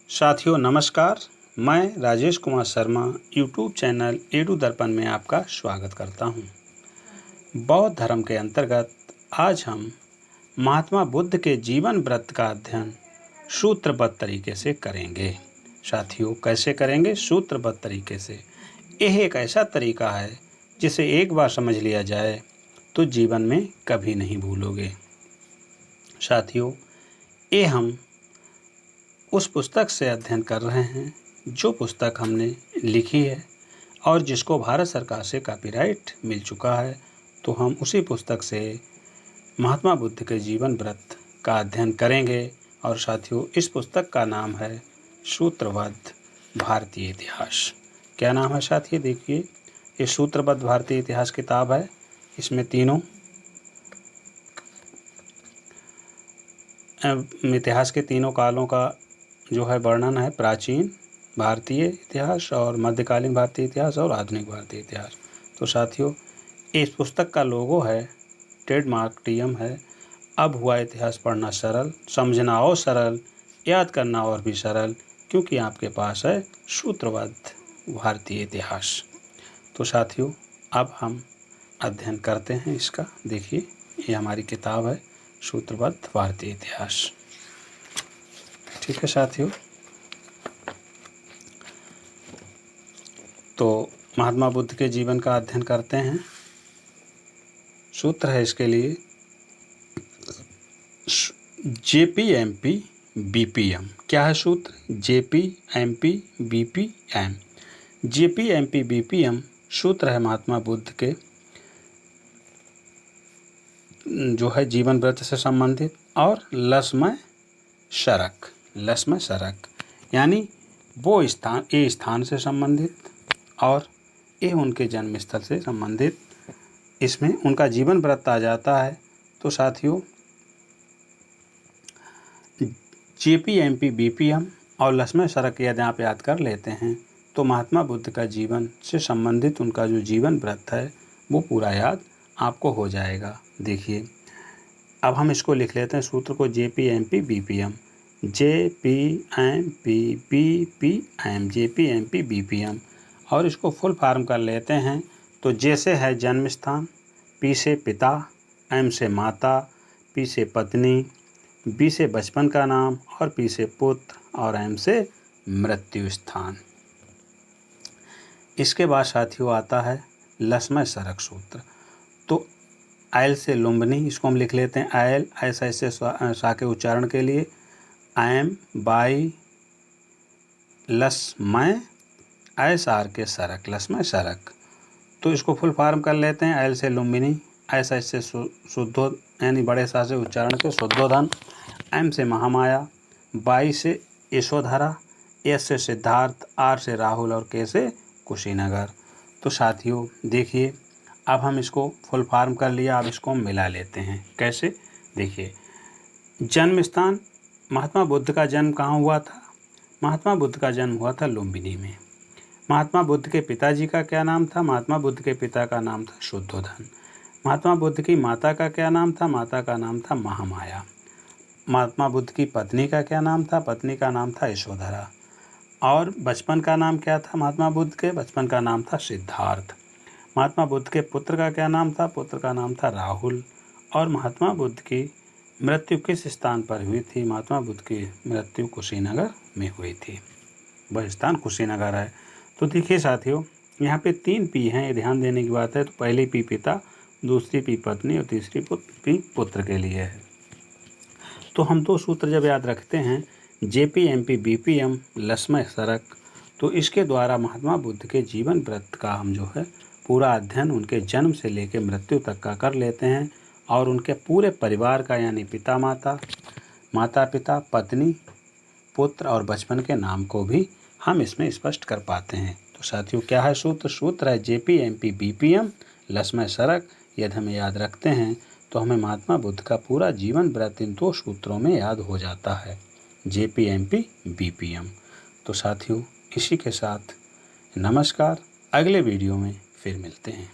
साथियों नमस्कार, मैं Rajesh Kumar Sharma YouTube channel edu दर्पण में आपका स्वागत करता हूं। बौद्ध धर्म के अंतर्गत आज हम महात्मा बुद्ध के जीवन व्रत का अध्ययन सूत्रबद्ध तरीके से करेंगे। साथियों कैसे करेंगे? सूत्रबद्ध तरीके से। यह एक ऐसा तरीका है जिसे एक बार समझ लिया जाए तो जीवन में कभी नहीं भूलोगे। साथियों ये हम उस पुस्तक से अध्ययन कर रहे हैं जो पुस्तक हमने लिखी है और जिसको भारत सरकार से कॉपीराइट मिल चुका है। तो हम उसी पुस्तक से महात्मा बुद्ध के जीवन व्रत का अध्ययन करेंगे। और साथियों इस पुस्तक का नाम है सूत्रबद्ध भारतीय इतिहास। क्या नाम है साथियों? देखिए ये सूत्रबद्ध भारतीय इतिहास किताब है। इसमें तीनों इतिहास के तीनों कालों का जो है वर्णन है। प्राचीन भारतीय इतिहास और मध्यकालीन भारतीय इतिहास और आधुनिक भारतीय इतिहास। तो साथियों इस पुस्तक का लोगो है, ट्रेडमार्क टीएम है। अब हुआ इतिहास पढ़ना सरल, समझना और सरल, याद करना और भी सरल, क्योंकि आपके पास है सूत्रबद्ध भारतीय इतिहास। तो साथियों अब हम अध्ययन करते हैं इसका। देखिए ये हमारी किताब है सूत्रबद्ध भारतीय इतिहास। ठीक है साथियों, तो महात्मा बुद्ध के जीवन का अध्ययन करते हैं। सूत्र है इसके लिए JPMP BPM। क्या है सूत्र? JPMP BPM। JPMP BPM सूत्र है महात्मा बुद्ध के जो है जीवन व्रत से संबंधित और लसमय शरक यानी वो स्थान, ये स्थान से संबंधित और ये उनके जन्म स्थल से संबंधित। इसमें उनका जीवन व्रत आ जाता है। तो साथियों JPMP BPM और लसमय शरक यदि आप याद कर लेते हैं तो महात्मा बुद्ध का जीवन से संबंधित उनका जो जीवन व्रत है वो पूरा याद आपको हो जाएगा। देखिए अब हम इसको लिख लेते हैं सूत्र को JPMP BPM। JPMP BPM और इसको फुल फॉर्म कर लेते हैं। तो J से है जन्म स्थान, P से पिता, M से माता, P से पत्नी, B से बचपन का नाम और P से पुत्र और M से मृत्यु स्थान। इसके बाद साथियों आता है लसमय शरक सूत्र। तो आयल से लुम्बिनी, इसको हम लिख लेते हैं आयल, ऐसा ऐसे सा के उच्चारण के लिए एम बाई लसमय ऐसार के शरक, लसमय शरक। तो इसको फुल फॉर्म कर लेते हैं आयल से लुम्बिनी, ऐसा इससे शुद्धो यानी बड़े सा से उच्चारण के शुद्धोधन, एम से महामाया, बाई से यशोधरा, एस से सिद्धार्थ, आर से राहुल और के से कुशीनगर। तो साथियों देखिए अब हम इसको फुल फॉर्म कर लिया। अब इसको हम मिला लेते हैं। कैसे? देखिए जन्म स्थान, महात्मा बुद्ध का जन्म कहाँ हुआ था? महात्मा बुद्ध का जन्म हुआ था लुम्बिनी में। महात्मा बुद्ध के पिताजी का क्या नाम था? महात्मा बुद्ध के पिता का नाम था शुद्धोधन। महात्मा बुद्ध की माता का क्या नाम था? माता का नाम था महामाया। महात्मा बुद्ध की पत्नी का क्या नाम था? पत्नी का नाम था यशोधरा। और बचपन का नाम क्या था महात्मा बुद्ध के? बचपन का नाम था सिद्धार्थ। महात्मा बुद्ध के पुत्र का क्या नाम था? पुत्र का नाम था राहुल। और महात्मा बुद्ध की मृत्यु किस स्थान पर हुई थी? महात्मा बुद्ध की मृत्यु कुशीनगर में हुई थी। वह स्थान कुशीनगर है। तो देखिए साथियों यहाँ पे 3 पी हैं, ये ध्यान देने की बात है। तो पहली पी पिता, दूसरी पी पत्नी और तीसरी पी पुत्र के लिए है। तो हम 2 सूत्र जब याद रखते हैं JPMP BPM लसमय शरक, तो इसके द्वारा महात्मा बुद्ध के जीवन व्रत का हम जो है पूरा अध्ययन उनके जन्म से लेकर मृत्यु तक का कर लेते हैं। और उनके पूरे परिवार का यानी पिता माता, माता पिता, पत्नी, पुत्र और बचपन के नाम को भी हम इसमें स्पष्ट कर पाते हैं। तो साथियों क्या है सूत्र? सूत्र है JPMP BPM लसमय शरक। यदि हमें याद रखते हैं तो हमें महात्मा बुद्ध का पूरा जीवन व्रत इन 2 सूत्रों में याद हो जाता है, JPMP BPM। तो साथियों इसी के साथ नमस्कार, अगले वीडियो में फिर मिलते हैं।